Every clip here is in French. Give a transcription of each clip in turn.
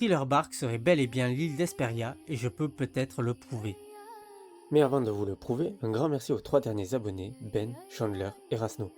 Thriller Bark serait bel et bien l'île d'Hesperia et je peux peut-être le prouver. Mais avant de vous le prouver, un grand merci aux 3 derniers abonnés, Ben, Chandler et Rasno.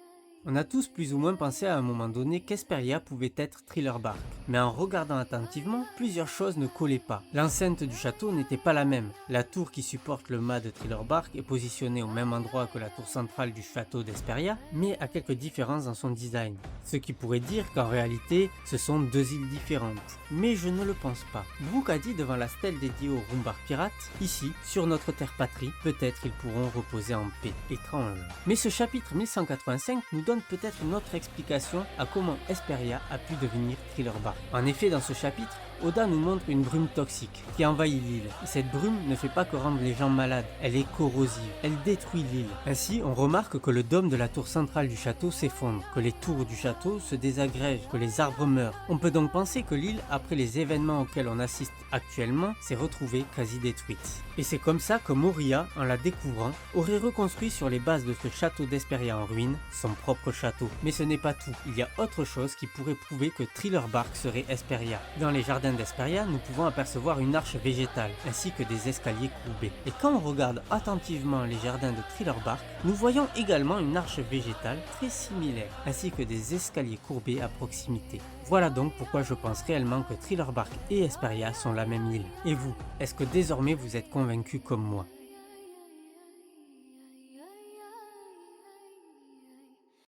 On a tous plus ou moins pensé à un moment donné qu'Hesperia pouvait être Thriller Bark, mais en regardant attentivement, plusieurs choses ne collaient pas. L'enceinte du château n'était pas la même. La tour qui supporte le mât de Thriller Bark est positionnée au même endroit que la tour centrale du château d'Hesperia, mais a quelques différences dans son design. Ce qui pourrait dire qu'en réalité, ce sont deux îles différentes. Mais je ne le pense pas. Brooke a dit devant la stèle dédiée aux Rumbar pirates, ici, sur notre terre patrie, peut-être ils pourront reposer en paix. Étrange. Mais ce chapitre 1185 nous donne peut-être une autre explication à comment Hesperia a pu devenir Thriller Bark. En effet, dans ce chapitre, Oda nous montre une brume toxique qui envahit l'île. Cette brume ne fait pas que rendre les gens malades, elle est corrosive, elle détruit l'île. Ainsi, on remarque que le dôme de la tour centrale du château s'effondre, que les tours du château se désagrègent, que les arbres meurent. On peut donc penser que l'île, après les événements auxquels on assiste actuellement, s'est retrouvée quasi détruite. Et c'est comme ça que Moria, en la découvrant, aurait reconstruit sur les bases de ce château d'Hesperia en ruine, son propre château. Mais ce n'est pas tout, il y a autre chose qui pourrait prouver que Thriller Bark serait Hesperia. Dans les jardins d'Hesperia, nous pouvons apercevoir une arche végétale, ainsi que des escaliers courbés. Et quand on regarde attentivement les jardins de Thriller Bark, nous voyons également une arche végétale très similaire, ainsi que des escaliers courbés à proximité. Voilà donc pourquoi je pense réellement que Thriller Bark et Hesperia sont la même île. Et vous, est-ce que désormais vous êtes convaincus comme moi ?